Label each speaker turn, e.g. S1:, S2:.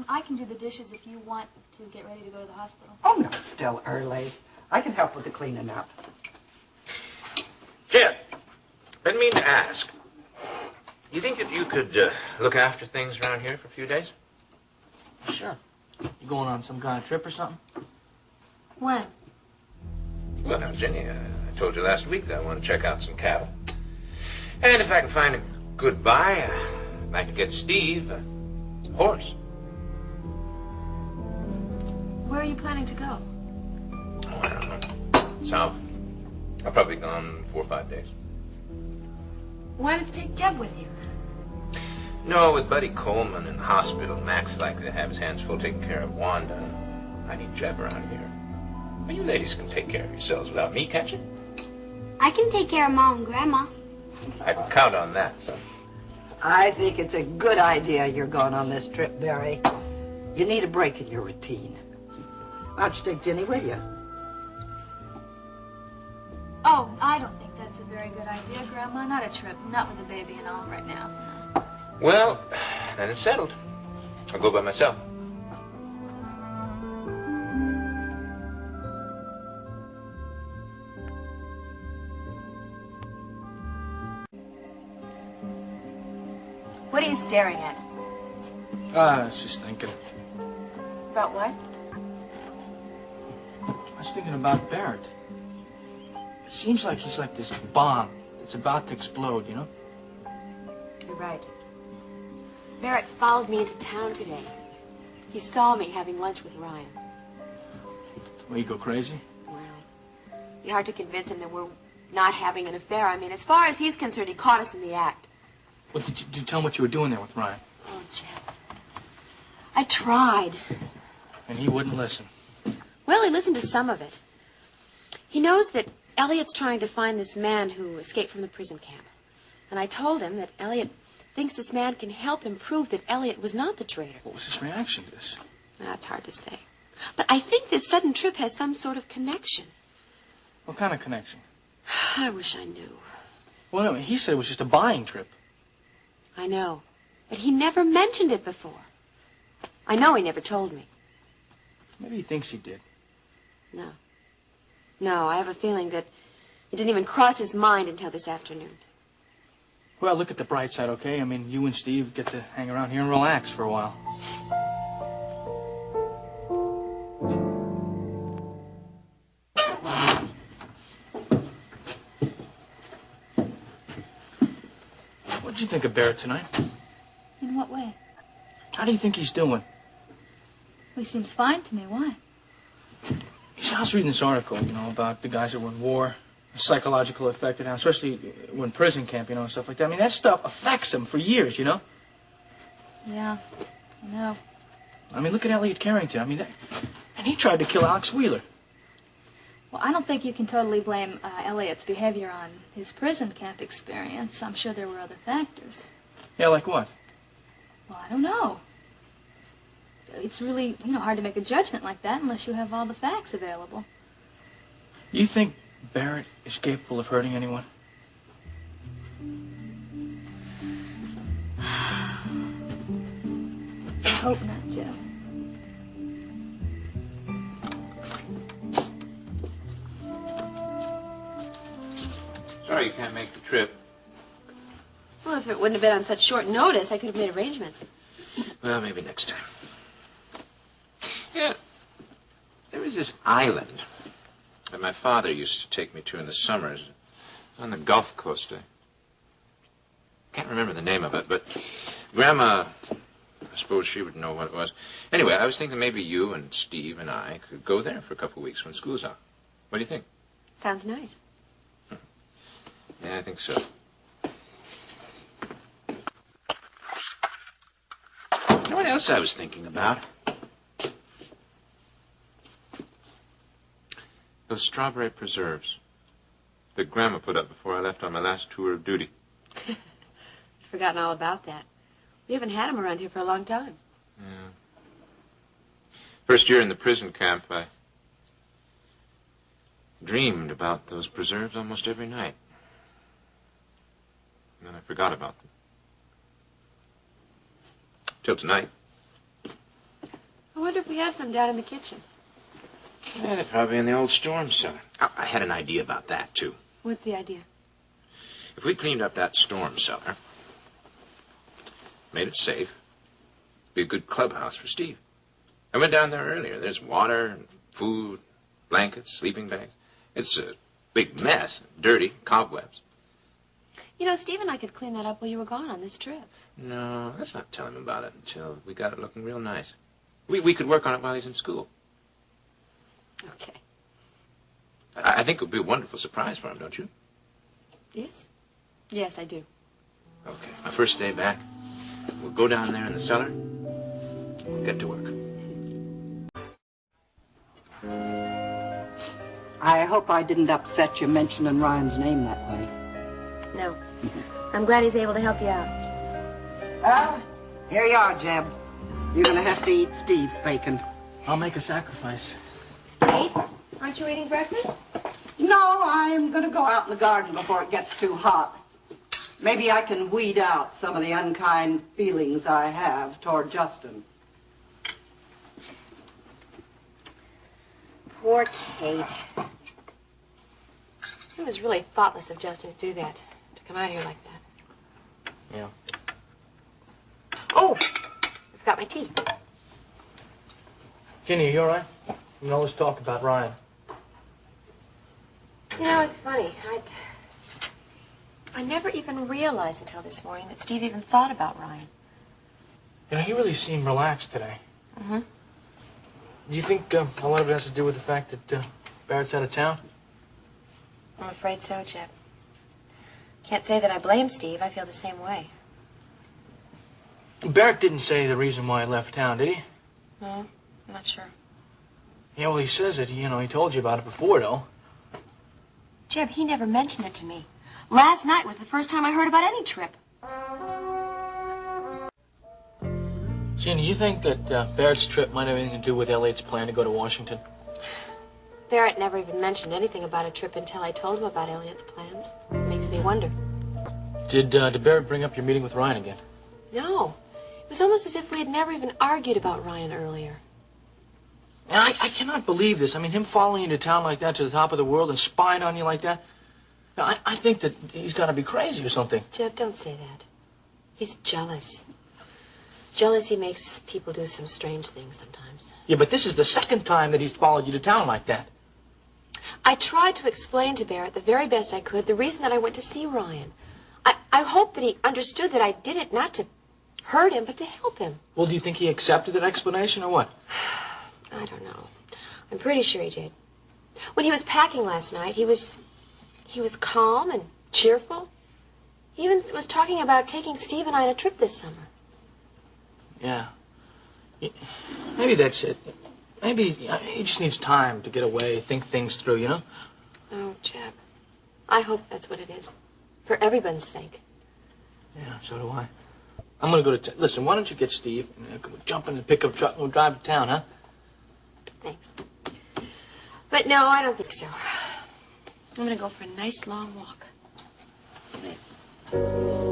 S1: I can do the dishes if you want to get ready to go to the hospital.
S2: Oh, no, it's still early. I can help with the cleaning up.
S3: Jen, I didn't mean to ask. You think that you could look after things around here for a few days?
S4: Sure. You going on some kind of trip or something?
S1: When?
S3: Well, now, Ginny, I told you last week that I want to check out some cattle. And if I can find a good buy, I'd like to get Steve a horse.
S1: Where are you planning to go?
S3: Oh, I don't know. South. I'll probably be gone 4 or 5 days.
S1: Why don't you take Deb with you?
S3: No, with Buddy Coleman in the hospital, Mac's likely to have his hands full taking care of Wanda. I need Jeb around here. Well, you ladies can take care of yourselves without me, can't you?
S5: I can take care of Mom and Grandma.
S3: I can count on that, son.
S2: I think it's a good idea you're going on this trip, Barry. You need a break in your routine. Why don't you take Ginny with you?
S1: Oh, I don't think that's a very good idea, Grandma. Not a trip. Not with the baby and all right now.
S3: Well, then it's settled. I'll go by myself.
S1: What are you staring at?
S4: I was just thinking.
S1: About what?
S4: I was thinking about Barrett. It seems like he's like this bomb that's about to explode, you know?
S6: You're right. Barrett followed me into town today. He saw me having lunch with Ryan.
S4: Will you go crazy?
S6: Well, it'd be hard to convince him that we're not having an affair. I mean, as far as he's concerned, he caught us in the act.
S4: Well, did you tell him what you were doing there with Ryan?
S6: Oh, Jeff. I tried.
S4: And he wouldn't listen.
S6: Well, he listened to some of it. He knows that Elliot's trying to find this man who escaped from the prison camp. And I told him that Elliot thinks this man can help him prove that Elliot was not the traitor.
S4: What was his reaction to this?
S6: That's hard to say. But I think this sudden trip has some sort of connection.
S4: What kind of connection?
S6: I wish I knew.
S4: Well, no, he said it was just a buying trip.
S6: I know. But he never mentioned it before. I know he never told me.
S4: Maybe he thinks he did.
S6: No. No, I have a feeling that it didn't even cross his mind until this afternoon.
S4: Well, look at the bright side, okay? I mean, you and Steve get to hang around here and relax for a while. What'd you think of Barrett tonight?
S1: In what way?
S4: How do you think he's doing?
S1: Well, he seems fine to me. Why?
S4: I was reading this article, you know, about the guys that were in war, the psychological effect it has, especially when prison camp, you know, and stuff like that. I mean, that stuff affects them for years, you know?
S1: Yeah, I know.
S4: I mean, look at Elliot Carrington. I mean, and he tried to kill Alex Wheeler.
S1: Well, I don't think you can totally blame Elliot's behavior on his prison camp experience. I'm sure there were other factors.
S4: Yeah, like what?
S1: Well, I don't know. It's really, hard to make a judgment like that unless you have all the facts available.
S4: You think Barrett is capable of hurting anyone?
S1: I hope not, Joe.
S3: Sorry you can't make the trip.
S6: Well, if it wouldn't have been on such short notice, I could have made arrangements.
S3: Well, maybe next time. Yeah. There is this island that my father used to take me to in the summers on the Gulf Coast. I can't remember the name of it, but Grandma, I suppose she would know what it was. Anyway, I was thinking maybe you and Steve and I could go there for a couple of weeks when school's out. What do you think?
S6: Sounds nice.
S3: Yeah, I think so. You know what else I was thinking about? Those strawberry preserves that Grandma put up before I left on my last tour of duty.
S6: Forgotten all about that. We haven't had them around here for a long time.
S3: Yeah. First year in the prison camp, I dreamed about those preserves almost every night. And then I forgot about them. Till tonight.
S6: wonder if we have some down in the kitchen.
S3: Yeah, they're probably in the old storm cellar. I had an idea about that, too.
S6: What's the idea?
S3: If we cleaned up that storm cellar, made it safe, be a good clubhouse for Steve. I went down there earlier. There's water, and food, blankets, sleeping bags. It's a big mess, dirty, cobwebs.
S6: You know, Steve and I could clean that up while you were gone on this trip.
S3: No, let's not tell him about it until we got it looking real nice. We could work on it while he's in school.
S6: Okay.
S3: I think it would be a wonderful surprise for him, don't you?
S6: Yes? Yes, I do.
S3: Okay. My first day back, we'll go down there in the cellar. We'll get to work.
S2: I hope I didn't upset you mentioning Ryan's name that way.
S6: No. I'm glad he's able to help you out.
S2: Well, here you are, Jeb. You're going to have to eat Steve's bacon.
S4: I'll make a sacrifice.
S6: Kate, aren't you eating breakfast?
S2: No, I'm going to go out in the garden before it gets too hot. Maybe I can weed out some of the unkind feelings I have toward Justin.
S6: Poor Kate. It was really thoughtless of Justin to do that, to come out here like that.
S4: Yeah.
S6: Oh, I forgot my tea.
S4: Ginny, are you all right? You know, let's talk about Ryan.
S6: You know, it's funny. I never even realized until this morning that Steve even thought about Ryan.
S4: You know, he really seemed relaxed today.
S6: Mm-hmm.
S4: Do you think a lot of it has to do with the fact that Barrett's out of town?
S6: I'm afraid so, Jeb. Can't say that I blame Steve. I feel the same way.
S4: Barrett didn't say the reason why he left town, did he?
S6: No, I'm not sure.
S4: Yeah, well, he says it. You know, he told you about it before, though.
S6: Jeb, he never mentioned it to me. Last night was the first time I heard about any trip.
S4: Ginny, you think that Barrett's trip might have anything to do with Elliot's plan to go to Washington?
S6: Barrett never even mentioned anything about a trip until I told him about Elliot's plans. It makes me wonder.
S4: Did Barrett bring up your meeting with Ryan again?
S6: No. It was almost as if we had never even argued about Ryan earlier.
S4: And I cannot believe this. I mean, him following you to town like that, to the top of the world, and spying on you like that. I think that he's got to be crazy or something.
S6: Jeb, don't say that. He's jealous. Jealousy makes people do some strange things sometimes.
S4: Yeah, but this is the second time that he's followed you to town like that.
S6: I tried to explain to Barrett the very best I could the reason that I went to see Ryan. I hope that he understood that I did it not to hurt him, but to help him.
S4: Well, do you think he accepted that explanation or what?
S6: I don't know. I'm pretty sure he did. When he was packing last night, he was calm and cheerful. He even was talking about taking Steve and I on a trip this summer.
S4: Yeah. Maybe that's it. Maybe he just needs time to get away, think things through, you know?
S6: Oh, Jeb. I hope that's what it is. For everyone's sake.
S4: Yeah, so do I. I'm going to go to listen, why don't you get Steve and jump in the pickup truck and we'll drive to town, huh?
S6: Thanks. But no, I don't think so. I'm going to go for a nice long walk. Wait.